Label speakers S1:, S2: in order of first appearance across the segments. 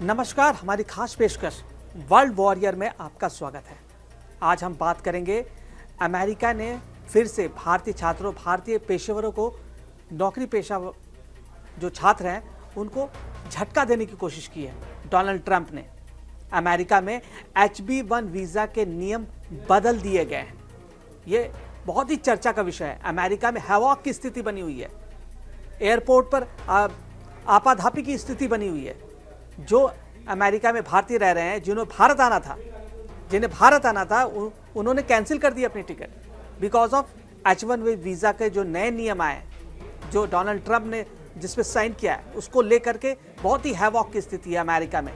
S1: नमस्कार, हमारी खास पेशकश वर्ल्ड वॉरियर में आपका स्वागत है। आज हम बात करेंगे अमेरिका ने फिर से भारतीय छात्रों, भारतीय पेशेवरों को, नौकरी पेशा जो छात्र हैं उनको झटका देने की कोशिश की है। डोनाल्ड ट्रंप ने अमेरिका में HB1 वीज़ा के नियम बदल दिए गए हैं। ये बहुत ही चर्चा का विषय है। अमेरिका में हैवॉक की स्थिति बनी हुई है, एयरपोर्ट पर आपाधापी की स्थिति बनी हुई है। जो अमेरिका में भारतीय रह रहे हैं, जिन्हें भारत आना था उन्होंने कैंसिल कर दी अपनी ticket because of H1 visa के जो नए नियम आए, जो डोनाल्ड ट्रंप ने जिस पे साइन किया है, उसको लेकर के बहुत ही हैवॉक की स्थिति है अमेरिका में।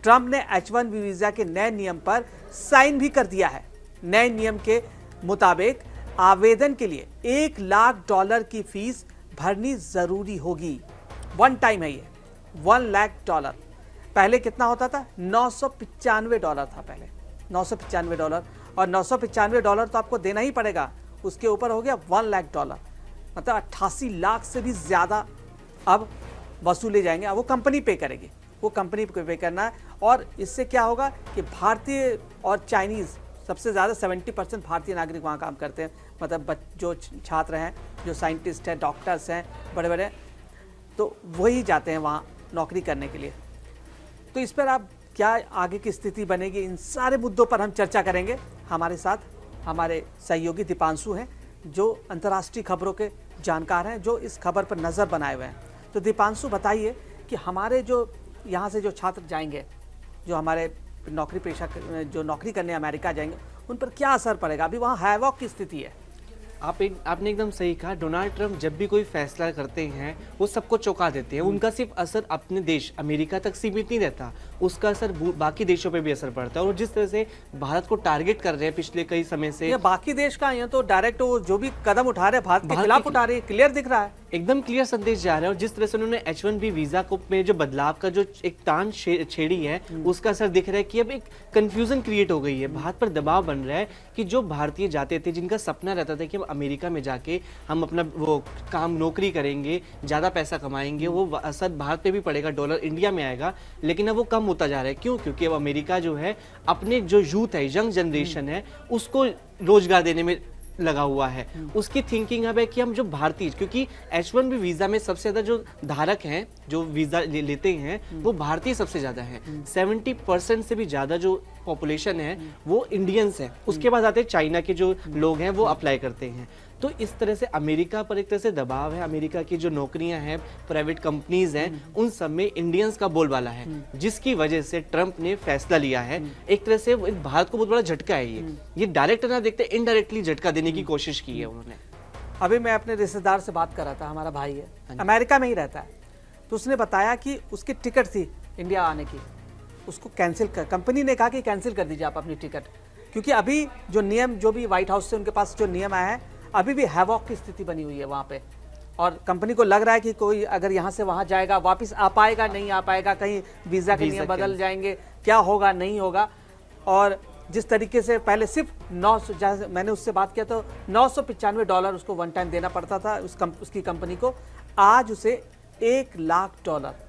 S1: ट्रंप ने H1 वीज़ा के नए नियम पर साइन भी कर दिया है। नए नियम के मुताबिक आवेदन के लिए $1 लाख की फीस भरनी जरूरी होगी। वन टाइम है ये, $1 लाख। पहले कितना होता था? $995 था पहले, $995, और $995 तो आपको देना ही पड़ेगा। उसके ऊपर हो गया $1 लाख, मतलब 88 लाख से भी ज़्यादा अब वसूले जाएंगे। अब वो कंपनी पे करेगी, वो कंपनी को पे करना है। और इससे क्या होगा कि भारतीय और चाइनीज़, सबसे ज़्यादा 70% भारतीय नागरिक वहाँ काम करते हैं। मतलब जो छात्र हैं, जो साइंटिस्ट हैं, डॉक्टर्स हैं, बड़े बड़े, तो वही जाते हैं वहाँ नौकरी करने के लिए। तो इस पर आप क्या आगे की स्थिति बनेगी, इन सारे मुद्दों पर हम चर्चा करेंगे। हमारे साथ हमारे सहयोगी दीपांशु हैं, जो अंतर्राष्ट्रीय खबरों के जानकार हैं, जो इस खबर पर नज़र बनाए हुए हैं। तो दीपांशु, बताइए कि हमारे जो यहाँ से जो छात्र जाएंगे, जो हमारे नौकरी पेशा जो नौकरी करने अमेरिका जाएंगे, उन पर क्या असर पड़ेगा? अभी वहाँ हैवॉक की स्थिति है।
S2: आपने एकदम सही कहा। डोनाल्ड ट्रंप जब भी कोई फैसला करते हैं वो सबको चौंका देते हैं। उनका सिर्फ असर अपने देश अमेरिका तक सीमित नहीं रहता, उसका असर बाकी देशों पे भी असर पड़ता है। और जिस तरह से भारत को टारगेट कर रहे हैं पिछले कई समय से,
S1: ये बाकी देश का यहाँ तो डायरेक्ट वो जो भी कदम उठा रहे हैं भारत के खिलाफ उठा रहे हैं, क्लियर दिख रहा है,
S2: एकदम क्लियर संदेश जा रहा है। और जिस तरह से उन्होंने H1B वीजा को में जो बदलाव का जो एक तान छेड़ी है, उसका असर दिख रहा है कि अब एक कंफ्यूजन क्रिएट हो गई है। भारत पर दबाव बन रहा है कि जो भारतीय जाते थे, जिनका सपना रहता था कि हम अमेरिका में जाके हम अपना वो काम नौकरी करेंगे, ज़्यादा पैसा कमाएंगे, वो असर भारत पे भी पड़ेगा, डॉलर इंडिया में आएगा। लेकिन अब वो कम होता जा रहा है। क्यों? क्योंकि अब अमेरिका जो है अपने जो यूथ है, यंग जनरेशन है, उसको रोजगार देने में लगा हुआ है। उसकी थिंकिंग अब है कि हम जो भारतीय, क्योंकि H1B वीजा में सबसे ज्यादा जो धारक हैं, जो वीजा लेते हैं, वो भारतीय सबसे ज्यादा हैं। 70% से भी ज्यादा जो पॉपुलेशन है वो इंडियंस है। उसके बाद आते हैं चाइना के जो लोग हैं, वो अप्लाई करते हैं। तो इस तरह से अमेरिका पर एक तरह से दबाव है। अमेरिका की जो नौकरियां हैं, प्राइवेट कंपनीज हैं, उन सब में इंडियंस का बोलबाला है, जिसकी वजह से ट्रंप ने फैसला लिया है। एक तरह से भारत को बहुत बड़ा झटका है। ये डायरेक्ट ना देखते, इनडायरेक्टली झटका देने की कोशिश की है उन्होंने।
S1: अभी मैं अपने रिश्तेदार से बात कर रहा था, हमारा भाई है, अमेरिका में ही रहता है। तो उसने बताया कि उसकी टिकट थी इंडिया आने की, उसको कैंसिल कर, कंपनी ने कहा कि कैंसिल कर दीजिए आप अपनी टिकट, क्योंकि अभी जो नियम, जो भी व्हाइट हाउस से उनके पास जो नियम आया है, अभी भी हैवॉक की स्थिति बनी हुई है वहाँ पे। और कंपनी को लग रहा है कि कोई अगर यहाँ से वहाँ जाएगा, वापस आ पाएगा, नहीं आ पाएगा, कहीं वीज़ा के नियम बदल जाएंगे, क्या होगा, नहीं होगा। और जिस तरीके से पहले सिर्फ मैंने उससे बात किया तो $995 उसको वन टाइम देना पड़ता था उसकी कंपनी को, आज उसे $1 लाख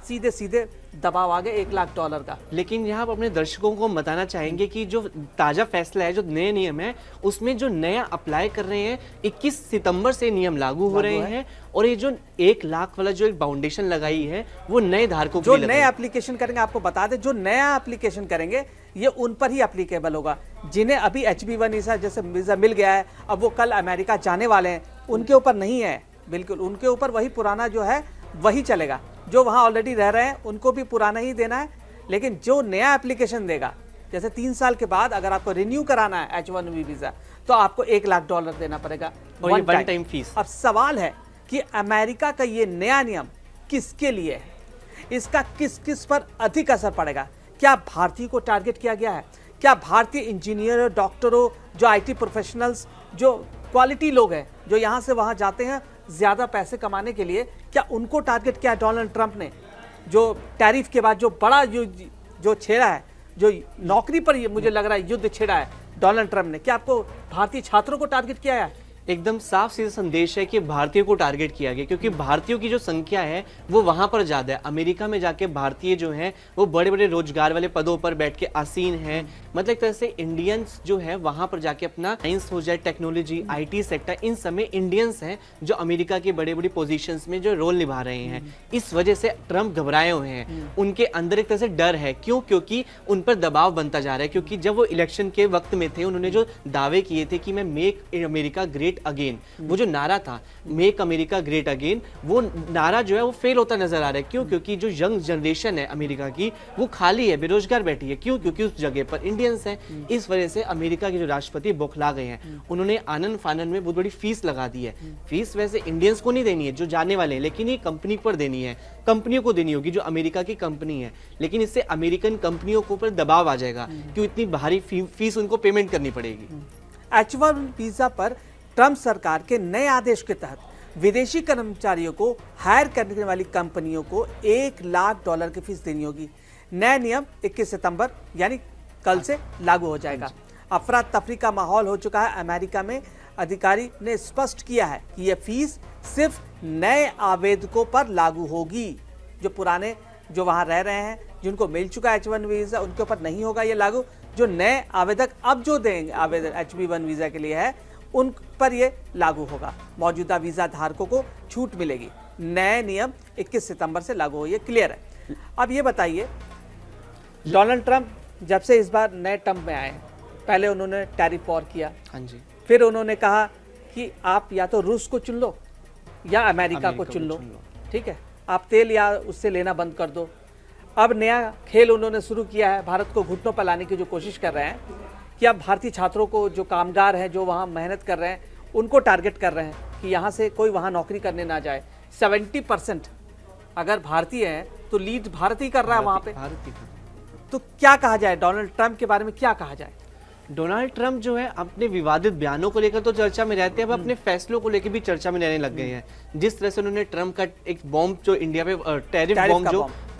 S1: सीधे सीधे दबाव आ गया $1 लाख का।
S2: लेकिन यहाँ अपने दर्शकों को बताना चाहेंगे कि जो ताजा फैसला है, जो नए नियम है, उसमें जो नया अप्लाई कर रहे हैं 21 सितंबर से नियम लागू हो रहे हैं। और ये जो $1 लाख वाला जो एक बाउंडेशन लगाई है, वो नए धारकों
S1: जो नए एप्लीकेशन करेंगे, आपको बता दें, जो नया एप्लीकेशन करेंगे ये उन पर ही एप्लीकेबल होगा। जिन्हें अभी HB1 वीजा जैसे वीजा मिल गया है, अब वो कल अमेरिका जाने वाले हैं, उनके ऊपर नहीं है, बिल्कुल उनके ऊपर वही पुराना जो है वही चलेगा। जो वहाँ ऑलरेडी रह रहे हैं उनको भी पुराना ही देना है। लेकिन जो नया एप्लीकेशन देगा, जैसे 3 साल के बाद अगर आपको रिन्यू कराना है H1B वीज़ा, तो आपको $1 लाख देना पड़ेगा,
S2: वन टाइम फीस।
S1: अब सवाल है कि अमेरिका का ये नया नियम किसके लिए है, इसका किस किस पर अधिक असर पड़ेगा? क्या भारतीय को टारगेट किया गया है? क्या भारतीय इंजीनियरों, डॉक्टरों, जो IT प्रोफेशनल्स, जो क्वालिटी लोग हैं, जो यहाँ से वहाँ जाते हैं ज़्यादा पैसे कमाने के लिए, क्या उनको टारगेट किया डोनाल्ड ट्रंप ने? जो टैरिफ के बाद जो बड़ा जो छेड़ा है, जो नौकरी पर मुझे लग रहा है युद्ध छेड़ा है डोनाल्ड ट्रंप ने, क्या आपको भारतीय छात्रों को टारगेट किया है?
S2: एकदम साफ सीधा संदेश है कि भारतीयों को टारगेट किया गया, क्योंकि भारतीयों की जो संख्या है वो वहां पर ज्यादा है। अमेरिका में जाके भारतीय जो हैं वो बड़े बड़े रोजगार वाले पदों पर बैठ के आसीन हैं। मतलब एक तरह से इंडियंस जो है वहां पर जाके अपना साइंस हो जाए, टेक्नोलॉजी, आईटी सेक्टर, इन समय इंडियंस हैं जो अमेरिका की बड़े बड़ी पोजीशंस में जो रोल निभा रहे हैं। इस वजह से ट्रंप घबराए हुए हैं, उनके अंदर एक तरह से डर है। क्यों? क्योंकि उन पर दबाव बनता जा रहा है। क्योंकि जब वो इलेक्शन के वक्त में थे, उन्होंने जो दावे किए थे कि मैं मेक अमेरिका ग्रेट अगेन, वो जो नारा था मेक अमेरिका ग्रेट अगेन, वो नारा जो है वो फेल होता नजर आ रहा है। क्यों? क्योंकि जो यंग जनरेशन है अमेरिका की वो खाली है, बेरोजगार बैठी है। क्यों? क्योंकि उस जगह पर इंडियंस हैं। इस वजह से अमेरिका के जो राष्ट्रपति बौखला गए हैं। उन्होंने आनन फानन में बहुत बड़ी फीस लगा दी है। फीस वैसे इंडियंस को नहीं देनी है जो जाने वाले हैं, लेकिन ये कंपनी पर देनी है, कंपनियों को देनी होगी जो अमेरिका की कंपनी है। लेकिन इससे अमेरिकन कंपनियों के ऊपर दबाव आ जाएगा कि इतनी भारी फीस उनको पेमेंट करनी पड़ेगी।
S1: H1 वीजा पर ट्रंप सरकार के नए आदेश के तहत विदेशी कर्मचारियों को हायर करने वाली कंपनियों को $1 लाख की फीस देनी होगी। नया नियम 21 सितंबर यानी कल से लागू हो जाएगा। अफरा तफरी का माहौल हो चुका है अमेरिका में। अधिकारी ने स्पष्ट किया है कि यह फीस सिर्फ नए आवेदकों पर लागू होगी। जो पुराने जो वहां रह रहे हैं, जिनको मिल चुका है H1 वीजा, उनके ऊपर नहीं होगा ये लागू। जो नए आवेदक अब जो देंगे आवेदन HB1 वीजा के लिए है, उन पर ये लागू होगा। मौजूदा वीजा धारकों को छूट मिलेगी। नए नियम 21 सितंबर से लागू हो, ये क्लियर है। अब ये बताइए, डोनाल्ड ट्रंप जब से इस बार नए टर्म में आए, पहले उन्होंने टैरिफ वॉर किया,
S2: हाँ जी,
S1: फिर उन्होंने कहा कि आप या तो रूस को चुन लो या अमेरिका को चुन लो, ठीक है, आप तेल या उससे लेना बंद कर दो। अब नया खेल उन्होंने शुरू किया है, भारत को घुटनों पर लाने की जो कोशिश कर रहे हैं कि अब भारतीय छात्रों को, जो कामगार हैं, जो वहाँ मेहनत कर रहे हैं, उनको टारगेट कर रहे हैं कि यहाँ से कोई वहाँ नौकरी करने ना जाए। 70% अगर भारतीय हैं तो लीड भारत ही कर रहा है वहाँ पे। तो क्या कहा जाए, डोनाल्ड ट्रंप के बारे में क्या कहा जाए?
S2: डोनाल्ड ट्रंप जो है अपने विवादित बयनों को लेकर तो चर्चा में रहते हैं, अब अपने फैसलों को लेकर भी चर्चा में रहने लग गए हैं। जिस तरह से उन्होंने ट्रंप का एक बॉम्ब जो इंडिया पे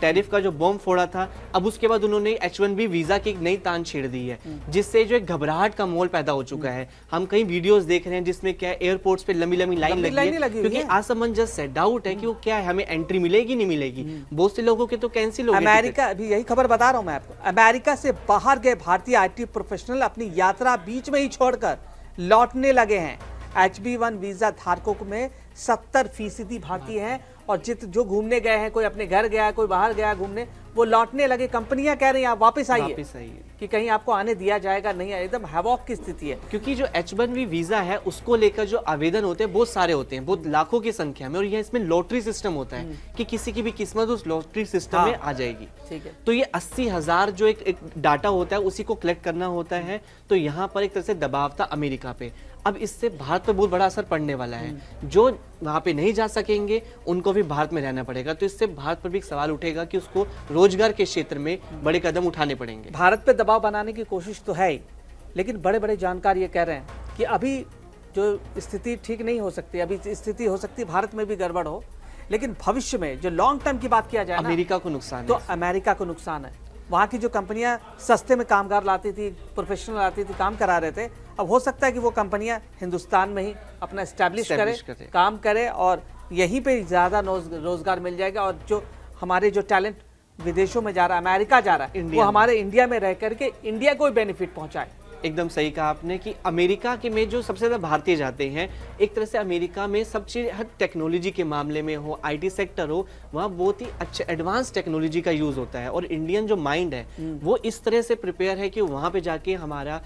S2: टैरिफ का जो बॉम्ब फोड़ा था, अब उसके बाद उन्होंने H1B वीजा की एक नई तान छेड़ दी है, जिससे जो एक घबराहट का माहौल पैदा हो चुका है। हम कई वीडियोस देख रहे हैं जिसमें क्या है, एयरपोर्ट्स पे लंबी लंबी लाइन लगी है, क्योंकि असमंजस है, डाउट है कि वो क्या है, हमें एंट्री मिलेगी नहीं मिलेगी। बहुत से लोगों के तो कैंसिल हो गए।
S1: अमेरिका, अभी यही खबर बता रहा हूं मैं आपको, अमेरिका से बाहर गए भारतीय IT प्रोफेशनल अपनी यात्रा बीच में ही छोड़कर लौटने लगे हैं। HB1 वीजा धारकों में 70% भारतीय हैं, और जो घूमने गए हैं, कोई अपने घर गया, कोई बाहर गया घूमने, वो लौटने लगे। कंपनियां कह रही हैं आप वापस आइए कि कहीं आपको आने दिया जाएगा नहीं। एकदम हैवॉक की स्थिति है,
S2: क्योंकि जो H1B वीजा है उसको लेकर जो आवेदन होते हैं बहुत सारे होते हैं, बहुत लाखों की संख्या में, और यह इसमें लॉटरी सिस्टम होता है कि किसी की भी किस्मत उस लॉटरी सिस्टम में आ जाएगी।
S1: ठीक है,
S2: तो ये 80,000 जो एक डाटा होता है उसी को कलेक्ट करना होता है। तो यहाँ पर एक तरह से दबाव था अमेरिका पे। अब इससे भारत पर बहुत बड़ा असर पड़ने वाला है। जो वहां पे नहीं जा सकेंगे उनको भी भारत में रहना पड़ेगा। तो इससे भारत पर भी एक सवाल उठेगा कि उसको रोजगार के क्षेत्र में बड़े कदम उठाने पड़ेंगे।
S1: भारत पे दबाव बनाने की कोशिश तो है ही, लेकिन बड़े बड़े जानकार ये कह रहे हैं कि अभी जो स्थिति ठीक नहीं हो सकती, अभी स्थिति हो सकती भारत में भी गड़बड़ हो, लेकिन भविष्य में जो लॉन्ग टर्म की बात किया जाए
S2: अमेरिका को नुकसान
S1: तो अमेरिका को नुकसान है। वहाँ की जो कंपनियां सस्ते में कामगार लाती थी, प्रोफेशनल लाती थी, काम करा रहे थे, अब हो सकता है कि वो कंपनियां हिंदुस्तान में ही अपना एस्टैब्लिश करे, काम करे, और यहीं पे ज़्यादा रोजगार मिल जाएगा। और जो हमारे जो टैलेंट विदेशों में जा रहा है, अमेरिका जा रहा है, वो हमारे इंडिया में रह करके इंडिया को बेनिफिट पहुंचाए।
S2: एकदम सही कहा आपने कि अमेरिका के में जो सबसे ज्यादा भारतीय जाते हैं, एक तरह से अमेरिका में सब चीज, हर टेक्नोलॉजी के मामले में हो, IT सेक्टर हो, वहाँ बहुत ही अच्छे एडवांस टेक्नोलॉजी का यूज होता है। और इंडियन जो माइंड है वो इस तरह से प्रिपेयर है कि वहाँ पे जाके हमारा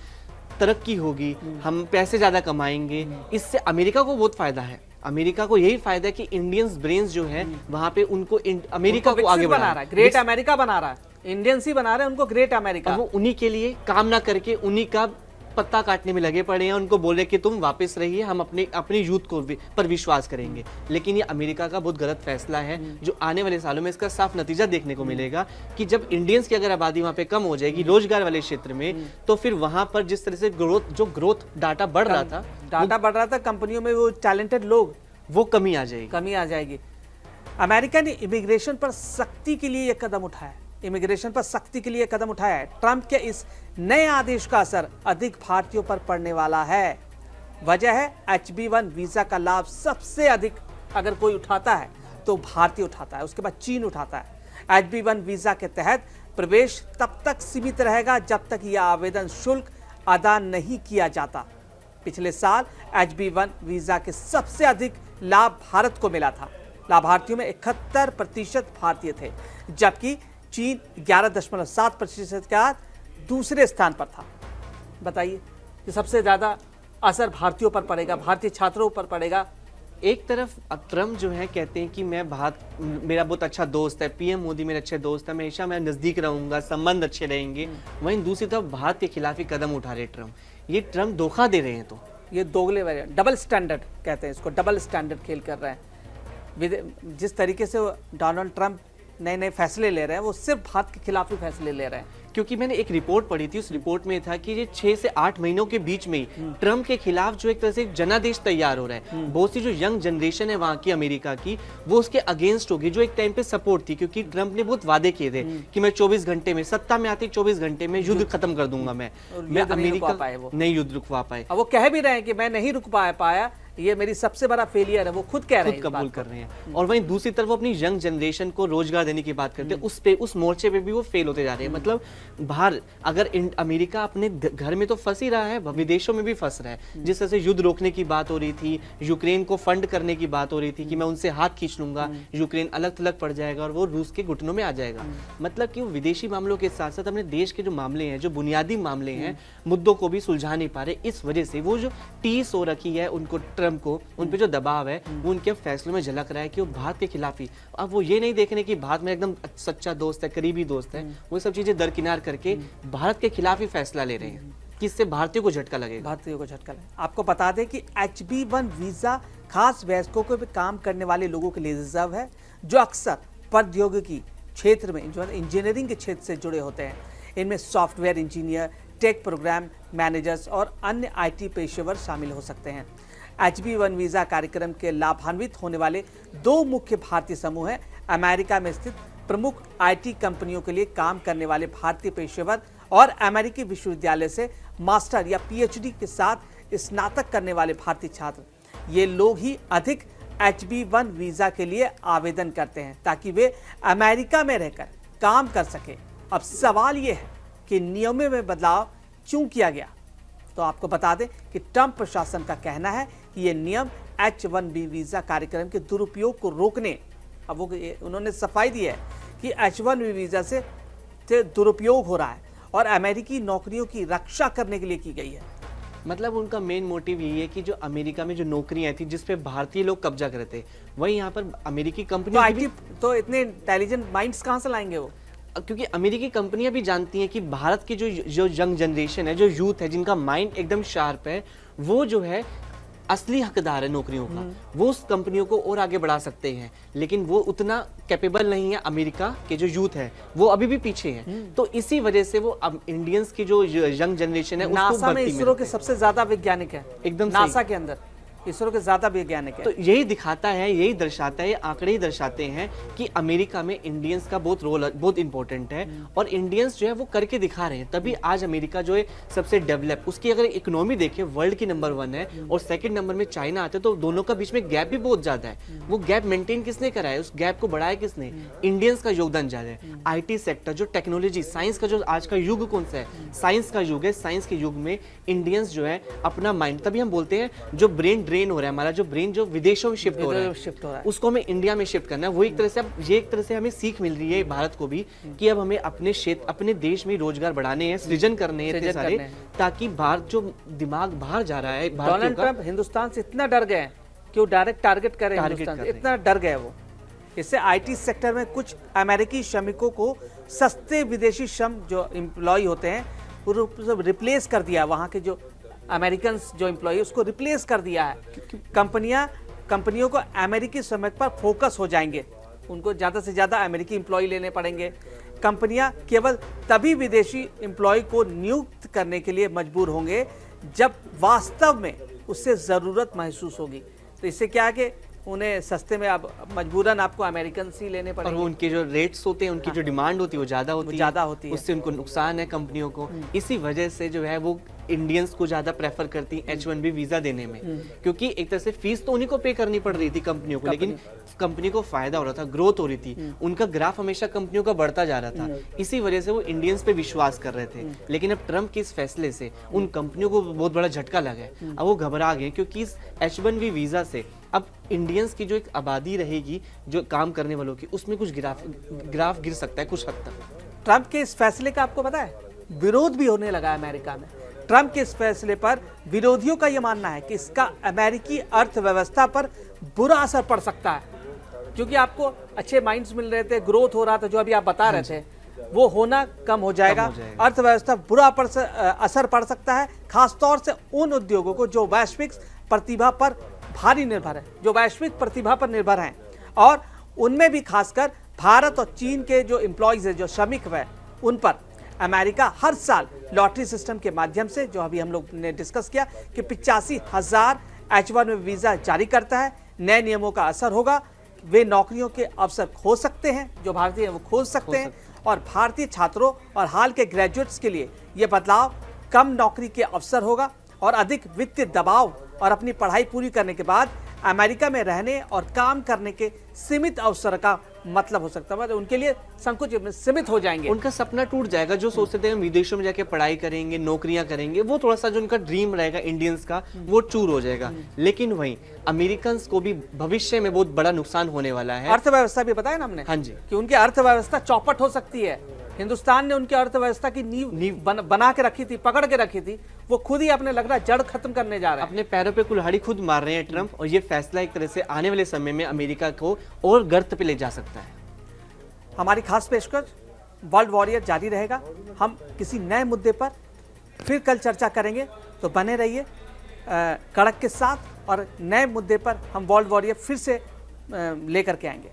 S2: तरक्की होगी, हम पैसे ज्यादा कमाएंगे। इससे अमेरिका को बहुत फायदा है। अमेरिका को यही फायदा है कि इंडियंस ब्रेन्स जो है वहाँ पे उनको अमेरिका को आगे बढ़ा रहा है,
S1: ग्रेट अमेरिका बना रहा है, इंडियंस ही बना रहे हैं उनको ग्रेट अमेरिका।
S2: वो उन्हीं के लिए काम ना करके उन्हीं का पत्ता काटने में लगे पड़े हैं। उनको बोले कि तुम वापस रहिए, हम अपने यूथ को पर विश्वास करेंगे। लेकिन ये अमेरिका का बहुत गलत फैसला है, जो आने वाले सालों में इसका साफ नतीजा देखने को मिलेगा कि जब इंडियंस की अगर आबादी वहाँ पे कम हो जाएगी रोजगार वाले क्षेत्र में, तो फिर वहां पर जिस तरह से ग्रोथ डाटा बढ़ रहा था,
S1: कंपनियों में वो टैलेंटेड लोग,
S2: वो कमी आ जाएगी।
S1: अमेरिका ने इमिग्रेशन पर सख्ती के लिए यह कदम उठाया, इमिग्रेशन पर सख्ती के लिए कदम उठाया है। ट्रंप के इस नए आदेश का असर अधिक भारतीयों पर पड़ने वाला है। वजह है HB1 वीजा का लाभ सबसे अधिक अगर कोई उठाता है तो भारतीय उठाता है, उसके बाद चीन उठाता है। HB1 वीजा के तहत प्रवेश तब तक सीमित रहेगा जब तक यह आवेदन शुल्क अदा नहीं किया जाता। पिछले साल HB1 वीजा के सबसे अधिक लाभ भारत को मिला था। लाभार्थियों में 71% भारतीय थे, जबकि चीन 11.7% के साथ दूसरे स्थान पर था। बताइए कि सबसे ज्यादा असर भारतीयों पर पड़ेगा, भारतीय छात्रों पर पड़ेगा।
S2: एक तरफ ट्रम्प जो है कहते हैं कि मेरा बहुत अच्छा दोस्त है, पीएम मोदी मेरे अच्छे दोस्त है, हमेशा मैं नजदीक रहूंगा, संबंध अच्छे रहेंगे। वहीं दूसरी तरफ भारत के खिलाफ ही कदम उठा रहे ट्रम्प। ये ट्रम्प धोखा दे रहे हैं। तो
S1: ये दोगले वेरिएंट, डबल स्टैंडर्ड कहते हैं इसको, डबल स्टैंडर्ड खेल कर रहे हैं। जिस तरीके से डोनाल्ड ट्रंप नए नए फैसले ले रहे हैं, वो सिर्फ भारत के खिलाफ ही फैसले ले रहे हैं।
S2: क्योंकि मैंने एक रिपोर्ट पढ़ी थी, उस रिपोर्ट में था कि ये 6 से 8 महीनों के बीच में ही ट्रम्प के खिलाफ जो एक तरह से जनादेश तैयार हो रहा है। बहुत सी जो यंग जनरेशन है वहाँ की अमेरिका की, वो उसके अगेंस्ट होगी, जो एक टाइम पे सपोर्ट थी। क्योंकि ट्रम्प ने बहुत वादे किए थे कि मैं 24 घंटे में, सत्ता में आते 24 घंटे में युद्ध खत्म कर दूंगा। मैं अमेरिका नहीं युद्ध रुकवा पाए।
S1: वो कह भी रहे हैं कि मैं नहीं रुक पाया, ये मेरी सबसे बड़ा फेलियर है, वो खुद कह रहे हैं,
S2: कबूल कर रहे हैं। और वहीं दूसरी तरफ वो अपनी यंग जनरेशन को रोजगार देने की बात करते हैं, उस मोर्चे पे भी वो फेल होते जा रहे हैं। मतलब बाहर अगर अमेरिका अपने घर में तो फंस ही रहा है, विदेशों में भी फंस रहा है। जिस तरह से युद्ध रोकने की बात हो रही थी, यूक्रेन को फंड करने की बात हो रही थी कि मैं उनसे हाथ खींच लूंगा, यूक्रेन अलग थलग पड़ जाएगा और वो रूस के घुटनों में आ जाएगा। मतलब कि वो विदेशी मामलों के साथ साथ अपने देश के जो मामले हैं, जो बुनियादी मामले हैं, मुद्दों को भी सुलझा नहीं पा रहे। इस वजह से वो जो टीस हो रखी है उनको, ट्रम्प को, उन पे जो दबाव है वो उनके फैसलों में झलक रहा है कि वो भारत के खिलाफ ही। अब वो ये नहीं देख रहे कि भारत में एकदम सच्चा दोस्त है, करीबी दोस्त है, वो सब चीजें दरकिनार करके भारत के खिलाफ ही फैसला ले रहे हैं कि इससे भारतीयों को झटका लगेगा।
S1: भारतीयों को झटका लगेगा। आपको बता दें कि HB1 वीजा खास वयस्कों को भी काम करने वाले लोगों के लिए रिजर्व है, जो अक्सर प्रौद्योगिकी क्षेत्र में, जो इंजीनियरिंग के क्षेत्र से जुड़े होते हैं। इनमें software engineer, tech program managers और अन्य IT पेशेवर शामिल हो सकते हैं। HB1 वीजा कार्यक्रम के लाभान्वित होने वाले 2 मुख्य भारतीय समूह हैं। अमेरिका में स्थित प्रमुख IT कंपनियों के लिए काम करने वाले भारतीय पेशेवर और अमेरिकी विश्वविद्यालय से मास्टर या PhD के साथ स्नातक करने वाले भारतीय छात्र। ये लोग ही अधिक HB1 वीजा के लिए आवेदन करते हैं ताकि वे अमेरिका में रहकर काम कर सके। अब सवाल ये है कि नियमों में बदलाव क्यों किया गया? तो आपको बता दें कि ट्रंप प्रशासन का कहना है कि ये नियम H1B वीजा कार्यक्रम के दुरुपयोग को रोकने, अब वो उन्होंने सफाई दी है कि H1B वीजा से दुरुपयोग हो रहा है और अमेरिकी नौकरियों की रक्षा करने के लिए की गई है।
S2: मतलब उनका मेन मोटिव यही है कि जो अमेरिका में जो नौकरियां थी जिस पे भारतीय लोग कब्जा करते थे, वही यहाँ पर अमेरिकी कंपनी
S1: तो इतने इंटेलिजेंट माइंड्स कहाँ से लाएंगे वो?
S2: क्योंकि अमेरिकी कंपनियां भी जानती हैं कि भारत की जो यंग जनरेशन है, जो यूथ है, जिनका माइंड एकदम शार्प है, वो जो है असली हकदार है नौकरियों का। वो उस कंपनियों को और आगे बढ़ा सकते हैं, लेकिन वो उतना कैपेबल नहीं है। अमेरिका के जो यूथ है वो अभी भी पीछे है। तो इसी वजह से वो अब इंडियंस की जो यंग जनरेशन है,
S1: नासा में इसरो के सबसे ज्यादा वैज्ञानिक है,
S2: एकदम
S1: नासा के अंदर इसरो के ज्यादा वैज्ञानिक है।
S2: तो यही दिखाता है, यही दर्शाता है, आंकड़े ही दर्शाते हैं कि अमेरिका में इंडियंस का बहुत रोल, बहुत इंपॉर्टेंट है। और इंडियंस जो है वो करके दिखा रहे हैं, तभी आज अमेरिका जो है सबसे डेवलप, उसकी अगर इकोनॉमी देखें वर्ल्ड की नंबर 1 है और सेकंड नंबर में चाइना आते हैं। तो दोनों का बीच में गैप भी बहुत ज्यादा है। वो गैप मेंटेन किसने करा है? उस गैप को बढ़ाया किसने? इंडियंस का योगदान ज्यादा है। IT सेक्टर, जो टेक्नोलॉजी, साइंस का जो आज का युग कौन सा है? साइंस का युग है। साइंस के युग में इंडियंस जो है अपना माइंड, तभी हम बोलते हैं जो ब्रेन ड्रेन हो रहा है, हमारा जो ब्रेन जो विदेशों में शिफ्ट हो रहा है, उसको हमें इंडिया में शिफ्ट करना है। वो एक तरह से, अब ये एक तरह से हमें सीख मिल रही है भारत को भी कि अब हमें अपने क्षेत्र, अपने देश में रोजगार बढ़ाने हैं, सृजन करने हैं इतने सारे, ताकि भारत जो दिमाग बाहर जा रहा है,
S1: डोनाल्ड ट्रंप हिंदुस्तान से इतना डर गए कि वो डायरेक्ट टारगेट कर रहे हैं, इतना डर गए वो। इससे IT सेक्टर में कुछ अमेरिकी श्रमिकों को सस्ते विदेशी श्रम जो एम्प्लॉय होते हैं वो रिप्लेस कर दिया। वहाँ के जो अमेरिकन जो एम्प्लॉय उसको रिप्लेस कर दिया है। कंपनियों को अमेरिकी श्रमिक पर फोकस हो जाएंगे, उनको ज़्यादा से ज़्यादा अमेरिकी एम्प्लॉय लेने पड़ेंगे। कंपनियां केवल तभी विदेशी एम्प्लॉय को नियुक्त करने के लिए मजबूर होंगे जब वास्तव में उससे ज़रूरत महसूस होगी। तो इससे क्या है कि उन्हें सस्ते में अब मजबूरन आपको अमेरिकन ही लेने पड़ेंगे।
S2: और उनके जो रेट्स होते हैं, उनकी जो डिमांड होती है वो ज़्यादा होती है, उससे उनको नुकसान है कंपनियों को। इसी वजह से जो है वो इंडियंस को ज़्यादा प्रेफर करती H1B वीज़ा देने में, क्योंकि एक तरह से फीस तो उन्हीं को पे करनी पड़ रही थी कंपनियों को, लेकिन कंपनी को फायदा हो रहा था, ग्रोथ हो रही थी, उनका ग्राफ हमेशा कंपनियों का बढ़ता जा रहा था, इसी वजह से वो इंडियंस पे विश्वास कर रहे थे। लेकिन अब ट्रम्प के इस फैसले से उन कंपनियों को बहुत बड़ा झटका लगा है, अब वो घबरा गए, क्योंकि इस H1B वीज़ा से अब इंडियंस की जो एक आबादी रहेगी जो काम करने वालों की, उसमें कुछ ग्राफ गिर सकता है कुछ हद तक।
S1: ट्रंप के इस फैसले का आपको पता है विरोध भी होने लगा है अमेरिका में। ट्रंप के इस फैसले पर विरोधियों का यह मानना है कि इसका अमेरिकी अर्थव्यवस्था पर बुरा असर पड़ सकता है, क्योंकि आपको अच्छे माइंड्स मिल रहे थे, ग्रोथ हो रहा था, जो अभी आप बता रहे थे वो होना कम हो जाएगा, अर्थव्यवस्था बुरा असर पड़ सकता है, खासतौर से उन उद्योगों को जो वैश्विक प्रतिभा पर भारी निर्भर है, जो वैश्विक प्रतिभा पर निर्भर हैं, और उनमें भी खासकर भारत और चीन के जो एम्प्लॉयज है, जो श्रमिक है, उन पर अमेरिका हर साल लॉटरी सिस्टम के माध्यम से, जो अभी हम लोग ने डिस्कस किया, कि 85,000 H1B वीज़ा जारी करता है। नए नियमों का असर होगा, वे नौकरियों के अवसर खो सकते हैं, जो भारतीय हैं वो खोज सकते हैं, और भारतीय छात्रों और हाल के ग्रेजुएट्स के लिए ये बदलाव कम नौकरी के अवसर होगा और अधिक वित्तीय दबाव, और अपनी पढ़ाई पूरी करने के बाद अमेरिका में रहने और काम करने के सीमित अवसर का मतलब हो सकता है। उनके लिए संकुच सीमित हो जाएंगे,
S2: उनका सपना टूट जाएगा, जो सोचते थे हम विदेशों में जाके पढ़ाई करेंगे, नौकरियां करेंगे, वो थोड़ा सा जो उनका ड्रीम रहेगा इंडियंस का, वो चूर हो जाएगा। लेकिन वहीं अमेरिकन को भी भविष्य में बहुत बड़ा नुकसान होने वाला है।
S1: अर्थव्यवस्था भी बताया ना हमने,
S2: हाँ जी,
S1: कि उनकी अर्थव्यवस्था चौपट हो सकती है। हिंदुस्तान ने उनकी अर्थव्यवस्था की नींव बना के रखी थी, पकड़ के रखी थी, वो खुद ही अपने लग रहा है जड़ खत्म करने जा रहे हैं,
S2: अपने पैरों पे कुल्हाड़ी खुद मार रहे हैं ट्रंप, और ये फैसला एक तरह से आने वाले समय में अमेरिका को और गर्त पे ले जा सकता है।
S1: हमारी खास पेशकश वर्ल्ड वॉरियर जारी रहेगा। हम किसी नए मुद्दे पर फिर कल चर्चा करेंगे, तो बने रहिए कड़क के साथ, और नए मुद्दे पर हम वर्ल्ड वॉरियर फिर से लेकर के आएंगे।